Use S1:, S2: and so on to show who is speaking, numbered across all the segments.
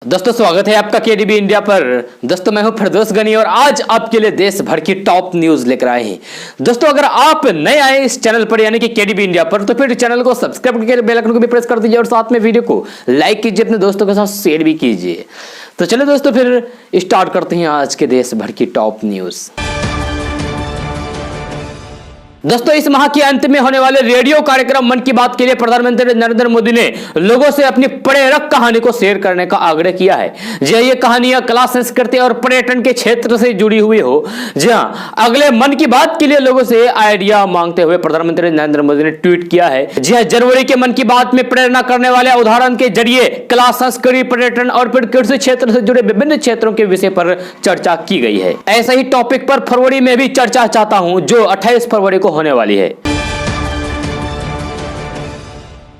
S1: दोस्तों स्वागत है आपका केडीबी इंडिया पर। दोस्तों मैं हूं फिरदौस गनी और आज आपके लिए देश भर की टॉप न्यूज लेकर आए हैं। दोस्तों अगर आप नए आए इस चैनल पर यानी कि केडीबी इंडिया पर तो फिर चैनल को सब्सक्राइब करके बेल आइकन को भी प्रेस कर दीजिए और साथ में वीडियो को लाइक कीजिए, अपने दोस्तों के साथ शेयर भी कीजिए। तो चलिए दोस्तों फिर स्टार्ट करते हैं आज के देश भर की टॉप न्यूज। दोस्तों इस माह के अंत में होने वाले रेडियो कार्यक्रम मन की बात के लिए प्रधानमंत्री नरेंद्र मोदी ने लोगों से अपनी प्रेरक कहानी को शेयर करने का आग्रह किया है। जी ये कहानियां कला, संस्कृति और पर्यटन के क्षेत्र से जुड़ी हुई हो। जी हाँ, अगले मन की बात के लिए लोगों से आइडिया मांगते हुए प्रधानमंत्री नरेंद्र मोदी ने ट्वीट किया है। जी हाँ, जनवरी के मन की बात में प्रेरणा करने वाले उदाहरण के जरिए कला, संस्कृति, पर्यटन और फिर कृषि क्षेत्र से जुड़े विभिन्न क्षेत्रों के विषय पर चर्चा की गई है। ऐसा ही टॉपिक पर फरवरी में भी चर्चा चाहता हूं जो 28 फरवरी को होने वाली है।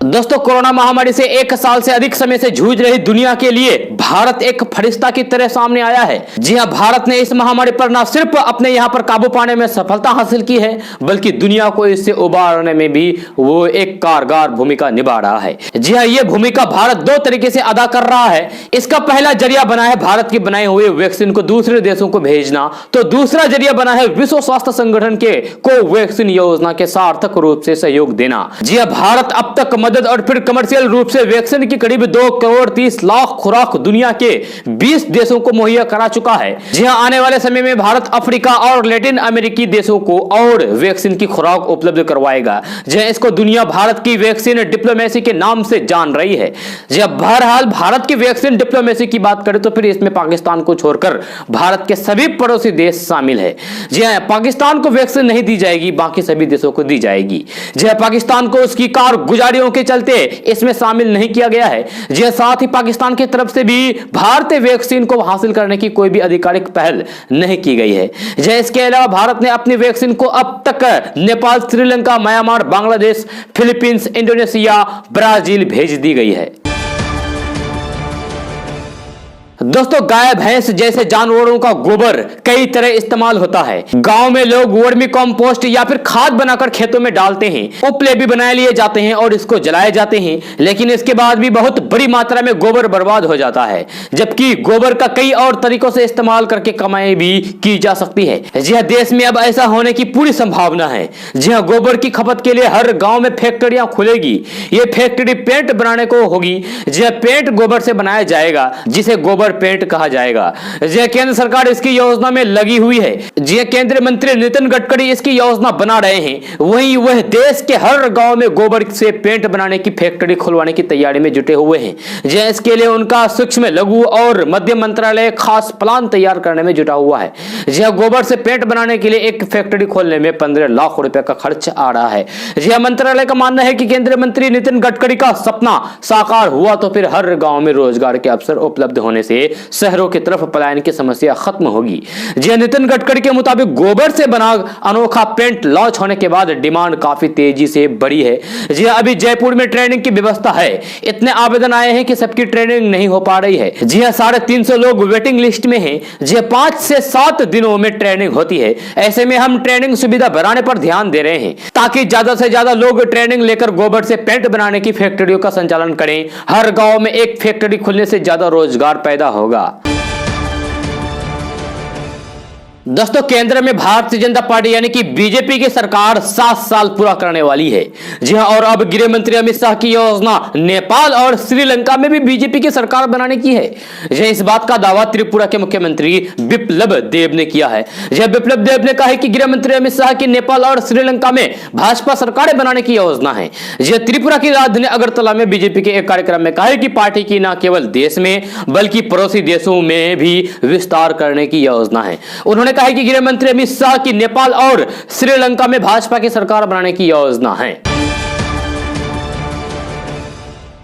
S1: दोस्तों कोरोना महामारी से एक साल से अधिक समय से जूझ रही दुनिया के लिए भारत एक फरिश्ता की तरह सामने आया है। जी हां, भारत ने इस महामारी पर न सिर्फ अपने यहां पर काबू पाने में सफलता हासिल की है बल्कि दुनिया को इससे उबारने में भी वो एक कारगर भूमिका निभा रहा है। जी हां, ये भूमिका भारत दो तरीके से अदा कर रहा है। इसका पहला जरिया बना है भारत की बनाई हुई वैक्सीन को दूसरे देशों को भेजना, तो दूसरा जरिया बना है विश्व स्वास्थ्य संगठन के कोवैक्सीन योजना के सार्थक रूप से सहयोग देना। जी हां, भारत अब तक मदद और फिर कमर्शियल रूप से वैक्सीन की करीब 2 करोड़ 30 लाख खुराक दुनिया के 20 देशों को मुहैया करा चुका है। जी हां, आने वाले समय में भारत अफ्रीका और लैटिन अमेरिकी देशों को और वैक्सीन की खुराक उपलब्ध करवाएगा। जी इसको दुनिया भारत की वैक्सीन डिप्लोमेसी के नाम से जान रही है। जी बहरहाल भारत की वैक्सीन डिप्लोमेसी की बात करें तो फिर इसमें पाकिस्तान को छोड़कर भारत के सभी पड़ोसी देश शामिल है। जी हां, पाकिस्तान को वैक्सीन नहीं दी जाएगी, बाकी सभी देशों को दी जाएगी। जी हां, पाकिस्तान को उसकी कारगुजारियों के चलते इसमें शामिल नहीं किया गया है। जी साथ ही पाकिस्तान की तरफ से भी भारतीय वैक्सीन को हासिल करने की कोई भी आधिकारिक पहल नहीं की गई है। जी इसके अलावा भारत ने अपनी वैक्सीन को अब तक Nepal, Sri Lanka, Myanmar, Bangladesh, Philippines, Indonesia, Brazil भेज दी गई है। दोस्तों गाय, भैंस जैसे जानवरों का गोबर कई तरह इस्तेमाल होता है। गांव में लोग वर्मी कंपोस्ट या फिर खाद बनाकर खेतों में डालते हैं, उपले भी बनाए लिए जाते हैं और इसको जलाए जाते हैं, लेकिन इसके बाद भी बहुत बड़ी मात्रा में गोबर बर्बाद हो जाता है। जबकि गोबर का कई और तरीकों से इस्तेमाल करके कमाई भी की जा सकती है। जी हाँ, देश में अब ऐसा होने की पूरी संभावना है। जी हाँ, गोबर की खपत के लिए हर गाँव में फैक्ट्रियां खुलेगी। ये फैक्ट्री पेंट बनाने को होगी। जी हाँ, पेंट गोबर से बनाया जाएगा जिसे गोबर पेंट कहा जाएगा। जी केंद्र सरकार इसकी योजना में लगी हुई है। जी केंद्रीय मंत्री नितिन गडकरी इसकी योजना बना रहे हैं। वहीं वह देश के हर गांव में गोबर से पेंट बनाने की फैक्ट्री खुलवाने की तैयारी में जुटे हुए हैं। जी इसके लिए उनका सूक्ष्म, लघु और मध्यम मंत्रालय खास प्लान तैयार करने में जुटा हुआ है। जी गोबर से पेंट बनाने के लिए एक फैक्ट्री खोलने में 15 लाख रुपए का खर्च आ रहा है। जी मंत्रालय का मानना है कि केंद्रीय मंत्री नितिन गडकरी का सपना साकार हुआ तो फिर हर गांव में रोजगार के अवसर उपलब्ध होने से शहरों की तरफ पलायन की समस्या खत्म होगी। जी नितिन गडकरी के मुताबिक गोबर से बना अनोखा पेंट लॉन्च होने के बाद डिमांड काफी तेजी से बढ़ी है। जी अभी जयपुर में ट्रेनिंग की व्यवस्था है। इतने आवेदन आए हैं कि सबकी ट्रेनिंग नहीं हो पा रही है। जी 350 लोग वेटिंग लिस्ट में हैं। जी 5 से 7 दिनों में ट्रेनिंग होती है। ऐसे में हम ट्रेनिंग सुविधा बढ़ाने पर ध्यान दे रहे हैं ताकि ज्यादा से ज्यादा लोग ट्रेनिंग लेकर गोबर से पेंट बनाने की फैक्ट्रियों का संचालन करें। हर गांव में एक फैक्ट्री खुलने से ज्यादा रोजगार पैदा होगा। दोस्तों केंद्र में भारतीय जनता पार्टी यानी कि बीजेपी की सरकार 7 साल पूरा करने वाली है। जी हां, और अब गृह मंत्री अमित शाह की योजना नेपाल और श्रीलंका में भी बीजेपी की सरकार बनाने की है। जी इस बात का दावा त्रिपुरा के मुख्यमंत्री बिप्लब देब ने किया है। जी बिप्लब देब ने कहा है कि गृह मंत्री अमित शाह की नेपाल और श्रीलंका में भाजपा सरकारें बनाने की योजना है। जी त्रिपुरा की राजधानी अगरतला में बीजेपी के एक कार्यक्रम में कहा है कि पार्टी की न केवल देश में बल्कि पड़ोसी देशों में भी विस्तार करने की योजना है। उन्होंने कहा कि गृह मंत्री अमित शाह की नेपाल और श्रीलंका में भाजपा की सरकार बनाने की योजना है।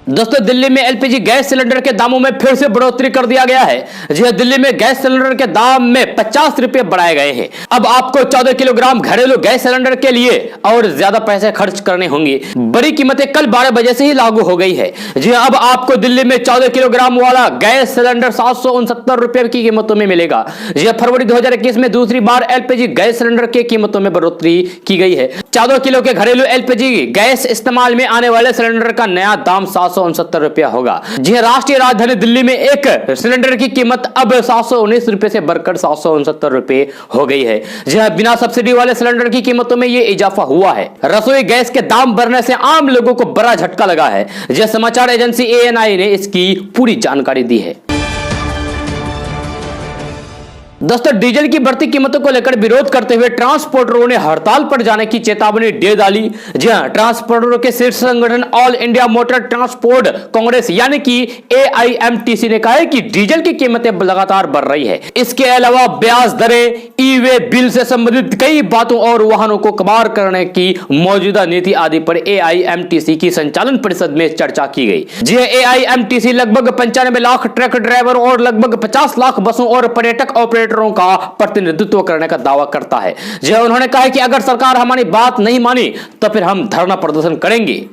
S1: दोस्तों दिल्ली में एलपीजी गैस सिलेंडर के दामों में फिर से बढ़ोतरी कर दिया गया है। जी दिल्ली में गैस सिलेंडर के दाम में 50 रुपए बढ़ाए गए हैं। अब आपको 14 किलोग्राम घरेलू गैस सिलेंडर के लिए और ज्यादा पैसे खर्च करने होंगे। बड़ी कीमतें कल 12 बजे से ही लागू हो गई है। जी अब आपको दिल्ली में 14 किलोग्राम वाला गैस सिलेंडर 769 रुपए की कीमतों में मिलेगा। जी फरवरी 2021 में दूसरी बार एलपीजी गैस सिलेंडर की कीमतों में बढ़ोतरी की गई है। 14 किलो के घरेलू एलपीजी गैस इस्तेमाल में आने वाले सिलेंडर का नया दाम रुपया होगा। जी हाँ, राष्ट्रीय राजधानी दिल्ली में एक सिलेंडर की कीमत अब 719 रुपए से बढ़कर 769 रुपए हो गई है। जी हाँ, बिना सब्सिडी वाले सिलेंडर की कीमतों में ये इजाफा हुआ है। रसोई गैस के दाम बढ़ने से आम लोगों को बड़ा झटका लगा है। यह समाचार एजेंसी ANI ने इसकी पूरी जानकारी दी है। दोस्तों, डीजल की बढ़ती कीमतों को लेकर विरोध करते हुए ट्रांसपोर्टरों ने हड़ताल पर जाने की चेतावनी दे डाली। जी हां, ट्रांसपोर्टरों के शीर्ष संगठन all India motor transport Congress यानी कि AIMTC ने कहा है कि डीजल की कीमतें लगातार बढ़ रही है। इसके अलावा ब्याज दरें, ई-वे बिल से संबंधित कई बातों और वाहनों को कबाड़ करने की मौजूदा नीति आदि पर AIMTC की संचालन परिषद में चर्चा की गई। जी हां, AIMTC लगभग 95 लाख ट्रक ड्राइवर और लगभग 50 लाख बसों और पर्यटक ऑपरेटरों का प्रतिनिधित्व करने का दावा करता है। जो उन्होंने कहा है कि अगर सरकार हमारी बात नहीं मानी तो फिर हम धरना प्रदर्शन करेंगे।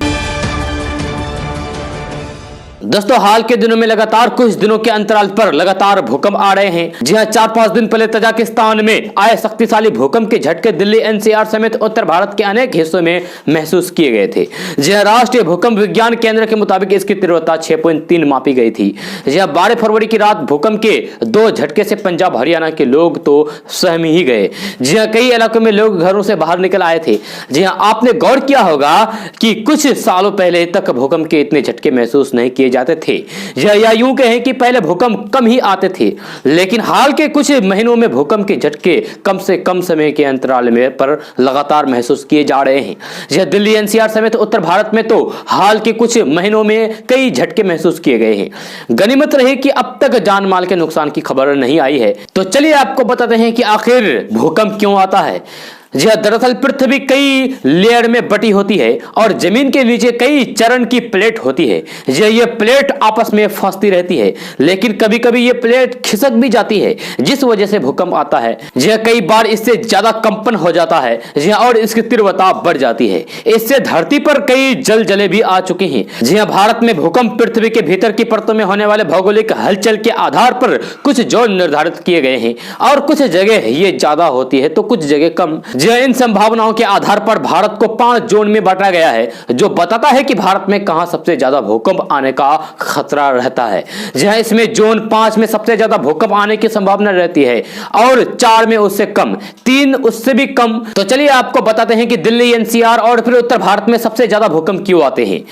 S1: दोस्तों, हाल के दिनों में लगातार कुछ दिनों के अंतराल पर लगातार भूकंप आ रहे हैं। जी हां, 4-5 दिन पहले तजाकिस्तान में आए शक्तिशाली भूकंप के झटके दिल्ली NCR समेत उत्तर भारत के अनेक हिस्सों में महसूस किए गए थे। जी हां, राष्ट्रीय भूकंप विज्ञान केंद्र के मुताबिक इसकी तीव्रता 6.3 मापी गई थी। जी हां, 12 फरवरी की रात भूकंप के 2 झटके से पंजाब हरियाणा के लोग तो सहम ही गए। जी हां, कई इलाकों में लोग घरों से बाहर निकल आए थे। जी हां, आपने गौर किया होगा कि कुछ सालों पहले तक भूकंप के इतने झटके महसूस नहीं किए जाते थे, या यूं कहें कि पहले भूकंप कम ही आते थे। लेकिन हाल के कुछ महीनों में भूकंप के झटके कम से कम समय के अंतराल में पर लगातार महसूस किए जा रहे हैं। यह दिल्ली NCR समेत उत्तर भारत में तो हाल के कुछ महीनों में कई झटके महसूस किए गए हैं। गनीमत रही कि अब तक जान माल के नुकसान की खबर नहीं आई है। तो चलिए आपको बताते हैं कि आखिर भूकंप क्यों आता है। जी हां, दरअसल पृथ्वी कई लेयर में बटी होती है और जमीन के नीचे कई चरण की प्लेट होती है। ये प्लेट आपस में फंसती रहती है, लेकिन कभी कभी ये प्लेट खिसक भी जाती है, जिस वजह से भूकंप आता है। जी हां, कई बार इससे ज्यादा कंपन हो जाता है। जी हां, और इसकी तीव्रता बढ़ जाती है। इससे धरती पर कई जलजले भी आ चुके हैं। जी हां, भारत में भूकंप पृथ्वी के भीतर की परतों में होने वाले भौगोलिक हलचल के आधार पर कुछ जोन निर्धारित किए गए हैं और कुछ जगह ये ज्यादा होती है तो कुछ जगह कम। इन संभावनाओं के आधार पर भारत को 5 जोन में बांटा गया है, जो बताता है कि भारत में कहां सबसे ज्यादा भूकंप आने का खतरा रहता है। जहां इसमें जोन 5 में सबसे ज्यादा भूकंप आने की संभावना रहती है और 4 में उससे कम, 3 उससे भी कम। तो चलिए आपको बताते हैं कि दिल्ली NCR और फिर उत्तर भारत में सबसे ज्यादा भूकंप क्यों आते हैं।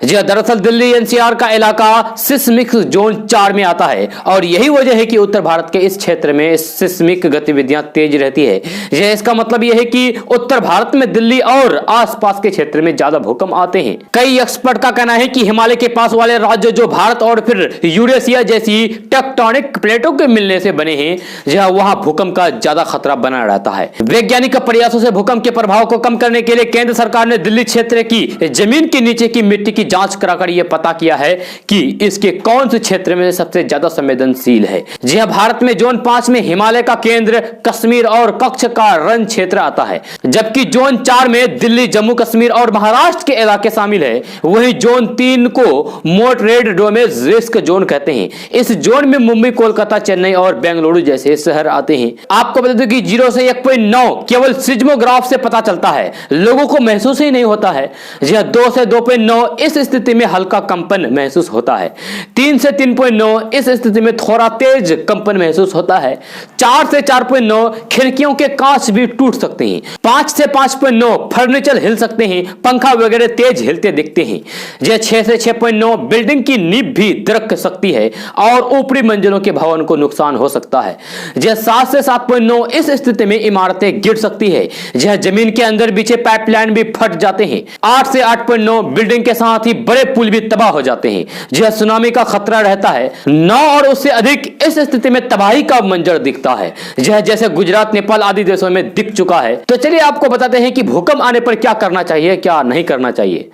S1: जी दरअसल दिल्ली NCR का इलाका सिस्मिक जोन 4 में आता है और यही वजह है कि उत्तर भारत के इस क्षेत्र में सिस्मिक गतिविधियां तेज रहती है। इसका मतलब यह है कि उत्तर भारत में दिल्ली और आसपास के क्षेत्र में ज्यादा भूकंप आते हैं। कई एक्सपर्ट का कहना है कि हिमालय के पास वाले राज्य जो भारत और फिर यूरेशिया जैसी टेक्टोनिक प्लेटों के मिलने से बने हैं, जहां वहां भूकंप का ज्यादा खतरा बना रहता है। वैज्ञानिक प्रयासों से भूकंप के प्रभाव को कम करने के लिए केंद्र सरकार ने दिल्ली क्षेत्र की जमीन के नीचे की मिट्टी की जांच कराकर यह पता किया है कि इसके कौन से क्षेत्र में सबसे ज्यादा संवेदनशील है। जी हां, भारत में जोन 5 में हिमालय का केंद्र, कश्मीर और कच्छ का रण क्षेत्र आता है, जबकि जोन 4 में दिल्ली, जम्मू कश्मीर और महाराष्ट्र के इलाके शामिल है। वहीं जोन 3 को मॉडरेट डैमेज रिस्क जोन कहते हैं। इस जोन में मुंबई, कोलकाता, चेन्नई और बेंगलुरु जैसे शहर आते हैं। आपको बता दूं कि 0 से 1.9 केवल सिज्मोग्राफ से पता चलता है, लोगों को महसूस ही नहीं होता है। जी हां, 2 से 2.9 इस स्थिति में हल्का कंपन महसूस होता है। 3 से 3.9 इस स्थिति में थोड़ा तेज कंपन महसूस होता है। 4 से 4.9 खिड़कियों के कांच भी टूट सकते हैं। 5 से 5.9 फर्नीचर हिल सकते हैं, पंखा वगैरह तेज हिलते दिखते हैं। जो 6 से 6.9 बिल्डिंग की नींव भी दरक सकती है और ऊपरी मंजिलों के भवन को नुकसान हो सकता है। जो 7 से 7.9 इस स्थिति में इमारतें गिर सकती है। जहां जमीन के अंदर बिछे पाइपलाइन भी फट जाते हैं। 8 से 8.9 बिल्डिंग के साथ ही बड़े पुल भी तबाह हो जाते हैं। जहां सुनामी का खतरा रहता है। 9 और उससे अधिक इस स्थिति में तबाही का मंजर दिखता है, जैसे गुजरात, नेपाल आदि देशों में दिख चुका है। तो चलिए आपको बताते हैं कि भूकंप आने पर क्या करना चाहिए, क्या नहीं करना चाहिए।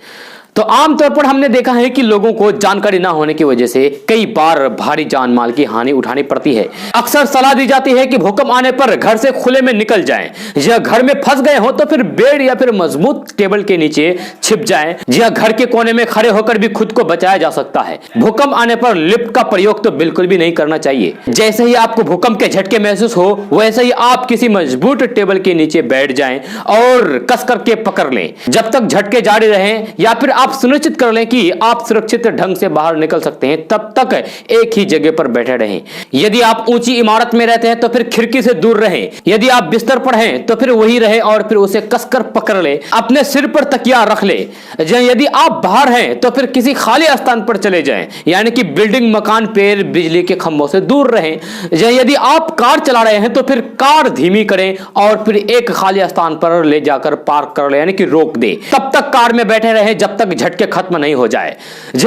S1: तो आमतौर पर हमने देखा है कि लोगों को जानकारी ना होने की वजह से कई बार भारी जान माल की हानि उठानी पड़ती है। अक्सर सलाह दी जाती है कि भूकंप आने पर घर से खुले में निकल जाएं, या घर में फंस गए हो तो फिर बेड या फिर मजबूत टेबल के नीचे छिप जाएं, या घर के कोने में खड़े होकर भी खुद को बचाया जा सकता है। भूकंप आने पर लिफ्ट का प्रयोग तो बिल्कुल भी नहीं करना चाहिए। जैसे ही आपको भूकंप के झटके महसूस हो, वैसे ही आप किसी मजबूत टेबल के नीचे बैठ जाएं और कस करके पकड़ लें। जब तक झटके जारी रहें या फिर आप सुनिश्चित कर लें कि आप सुरक्षित ढंग से बाहर निकल सकते हैं, तब तक एक ही जगह पर बैठे रहें। यदि आप ऊंची इमारत में रहते हैं तो फिर खिड़की से दूर रहें। यदि आप बिस्तर पर हैं तो फिर वही रहे और फिर उसे कसकर पकड़ ले। अपने सिर पर तकिया रख ले। यदि आप बाहर हैं तो फिर किसी खाली स्थान पर चले जाएं, यानी कि बिल्डिंग, मकान, पेड़, बिजली के खंभों से दूर रहें। यदि आप कार चला रहे हैं तो फिर कार धीमी करें और फिर एक खाली स्थान पर ले जाकर पार्क कर ले, यानी कि रोक दे। तब तक कार में बैठे रहें जब तक झटके खत्म नहीं हो जाए।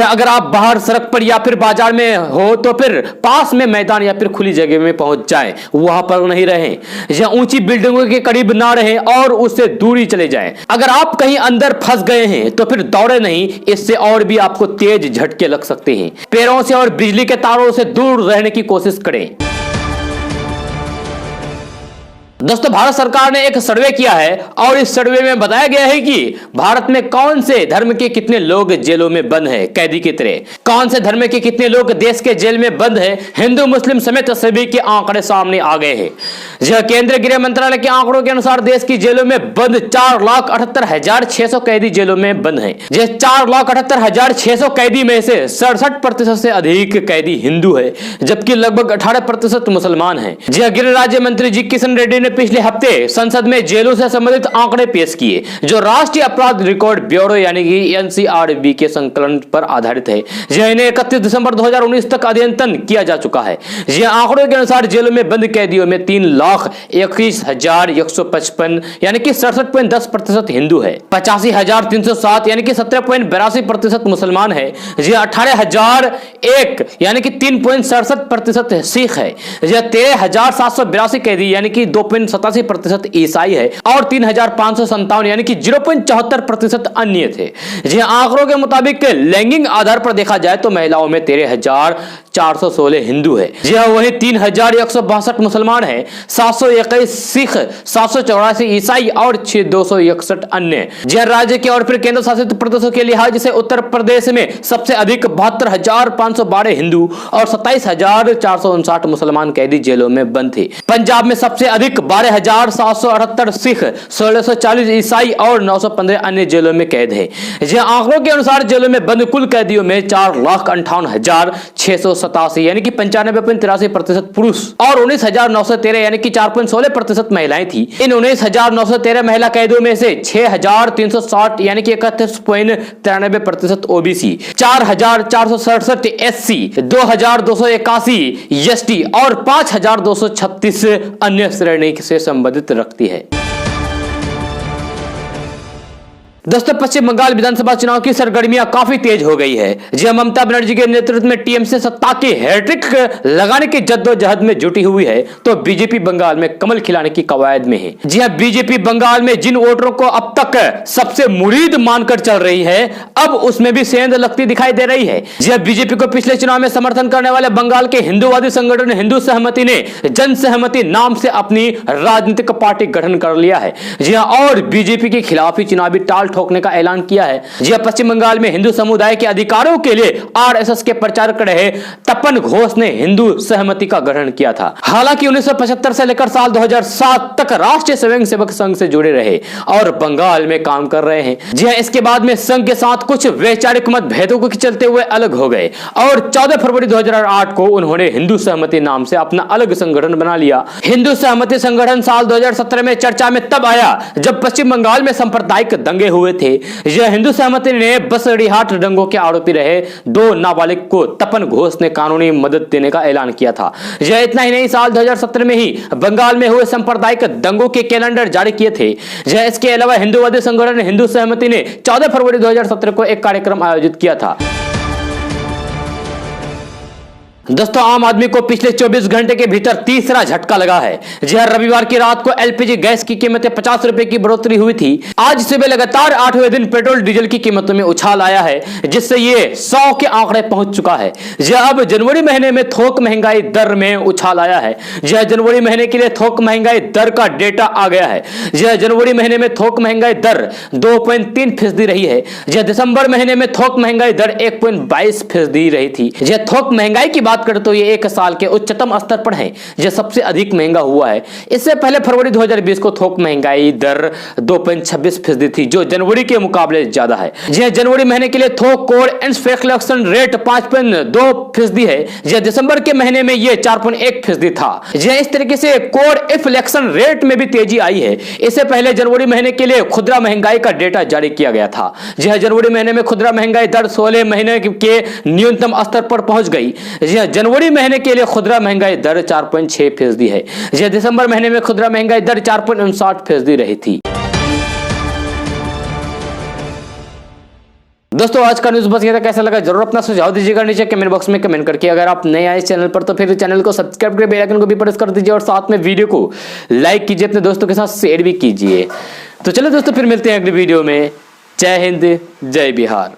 S1: अगर आप बाहर सड़क पर या फिर बाजार में हो तो फिर पास में मैदान या फिर खुली जगह में पहुंच जाएं, वहां पर नहीं रहें। ऊंची बिल्डिंगों के करीब ना रहें और उससे दूरी चले जाएं। अगर आप कहीं अंदर फंस गए हैं तो फिर दौड़े नहीं, इससे और भी आपको तेज झटके लग सकते हैं। पेड़ों से और बिजली के तारों से दूर रहने की कोशिश करें। दोस्तों, भारत सरकार ने एक सर्वे किया है और इस सर्वे में बताया गया है कि भारत में कौन से धर्म के कितने लोग जेलों में बंद हैं, कैदी की तरह। कौन से धर्म के कितने लोग देश के जेल में बंद हैं, हिंदू मुस्लिम समेत सभी के आंकड़े सामने आ गए हैं। केंद्रीय गृह मंत्रालय के आंकड़ों के अनुसार देश की जेलों में बंद 4,78,600 कैदी जेलों में बंद हैं। 4,78,600 कैदी में से 67% से अधिक कैदी हिंदू है, जबकि लगभग 18% मुसलमान हैं। गृह राज्य मंत्री जी किशन रेड्डी ने पिछले हफ्ते संसद में जेलों से संबंधित आंकड़े पेश किए, जो राष्ट्रीय अपराध रिकॉर्ड ब्यूरो यानी कि एनसीआरबी के संकलन पर आधारित है। इन्हें 31 दिसंबर 2019 तक अध्ययन किया जा चुका है। आंकड़ों के अनुसार जेलों में बंद कैदियों में 3,21,155 यानी कि 67.10% हिंदू है, 85,307 यानी कि 17.82% मुसलमान है, 18,001 यानी कि 3.67% सिख है, 13,782 कैदी यानी कि 2.87% ईसाई है और 3,557 यानी कि 0.74% अन्य थे। आंकड़ों के मुताबिक लैंगिक आधार पर देखा जाए तो महिलाओं में 13,416 हिंदू है, वहीं 3,162 मुसलमान है, 721 सिख, 784 ईसाई और 261 अन्य। राज्य के और फिर केंद्र शासित प्रदेशों के लिहाज से उत्तर प्रदेश में सबसे अधिक 72,512 हिंदू और 27,459 मुसलमान कैदी जेलों में बंद थे। पंजाब में सबसे अधिक 12,778 सिख, 1640 ईसाई और 915 अन्य जेलों में कैद है। आंकड़ों के अनुसार जेलों में बंद कुल कैदियों में 4,58,687 यानी कि 95.83% पुरुष और 19,913 यानी कि 4.16% महिलाएं थी। इन 19,913 महिला कैदियों में से 6,360 यानी कि 31.93% ओबीसी, 4,467 एससी, 2,281 एसटी और 5,236 अन्य श्रेणी से संबंधित रखती है। दोस्तों, पश्चिम बंगाल विधानसभा चुनाव की सरगर्मियां काफी तेज हो गई है। ममता बनर्जी के नेतृत्व में टीएमसी सत्ता की हैट्रिक लगाने की जद्दोजहद में जुटी हुई है, तो बीजेपी बंगाल में कमल खिलाने की कवायद में है। बीजेपी बंगाल में जिन वोटरों को अब तक सबसे मुरीद मानकर चल रही है, अब उसमें भी सेंध लगती दिखाई दे रही है। बीजेपी को पिछले चुनाव में समर्थन करने वाले बंगाल के हिंदूवादी संगठन हिंदू सहमति ने जन सहमति नाम से अपनी राजनीतिक पार्टी गठन कर लिया है। और बीजेपी के खिलाफ ही चुनावी टाल ठोकने का ऐलान किया है। पश्चिम बंगाल में हिंदू समुदाय के अधिकारों के लिए आरएसएस के प्रचारक रहे तपन घोष ने हिंदू सहमति का गठन किया था। हालांकि 1975 से लेकर साल 2007 तक राष्ट्रीय स्वयंसेवक संघ से जुड़े रहे और बंगाल में काम कर रहे हैं। इसके बाद में संघ के साथ कुछ वैचारिक मतभेदों के चलते हुए अलग हो गए और 14 फरवरी 2008 को उन्होंने हिंदू सहमति नाम से अपना अलग संगठन बना लिया। हिंदू सहमति संगठन साल 2017 में चर्चा में तब आया जब पश्चिम बंगाल में सांप्रदायिक दंगे हुए थे। हिंदू सहमति ने बसड़ीहाट दंगों के आरोपी रहे 2 नाबालिग को तपन घोष ने कानूनी मदद देने का ऐलान किया था। इतना ही नहीं, साल 2017 में ही बंगाल में हुए सांप्रदायिक दंगों के कैलेंडर जारी किए थे। इसके अलावा हिंदूवादी संगठन हिंदू सहमति ने 14 फरवरी 2017 को एक कार्यक्रम आयोजित किया था। दोस्तों, आम आदमी को पिछले 24 घंटे के भीतर तीसरा झटका लगा है। रविवार की रात को एलपीजी गैस की कीमतें 50 रुपए की बढ़ोतरी हुई थी। आज सुबह लगातार 8वें दिन पेट्रोल डीजल की कीमतों में उछाल आया है, जिससे ये 100 के आंकड़े पहुंच चुका है। अब जनवरी महीने में थोक महंगाई दर में उछाल आया है। जनवरी महीने के लिए थोक महंगाई दर का डेटा आ गया है। जनवरी महीने में थोक महंगाई दर 2.3% रही है। दिसंबर महीने में थोक महंगाई दर 1.22% रही थी। थोक महंगाई की बात बात करें तो ये 1 साल के उच्चतम स्तर पर है, जो सबसे अधिक महंगा हुआ है। इससे पहले फरवरी 2020 को थोक महंगाई दर 2.26% थी, जो जनवरी के मुकाबले ज्यादा है। जी जनवरी महीने के लिए थोक कोर इन्फ्लेशन रेट 5.2% है, जो दिसंबर के महीने में ये 4.1% था। जी इस तरीके से कोर इन्फ्लेशन रेट में भी तेजी आई है। इससे पहले जनवरी महीने के लिए खुदरा महंगाई का डेटा जारी किया गया था। जी जनवरी महीने में खुदरा महंगाई दर 16 महीने के न्यूनतम स्तर पर पहुंच गई। जी जनवरी महीने के लिए खुदरा महंगाई दर 4.6% है। जी दिसंबर महीने में खुदरा महंगाई दर 4.59% रही थी। दोस्तों आज का न्यूज़ बस ये था। कैसा लगा जरूर अपना सुझाव दीजिएगा नीचे कमेंट बॉक्स में कमेंट करके। अगर आप नए आए इस चैनल पर तो फिर चैनल को सब्सक्राइब करके बेल आइकन को भी प्रेस कर दीजिए और साथ में वीडियो को लाइक कीजिए, अपने दोस्तों के साथ शेयर भी कीजिए। तो चलो दोस्तों फिर मिलते हैं अगली वीडियो में। जय हिंद, जय बिहार।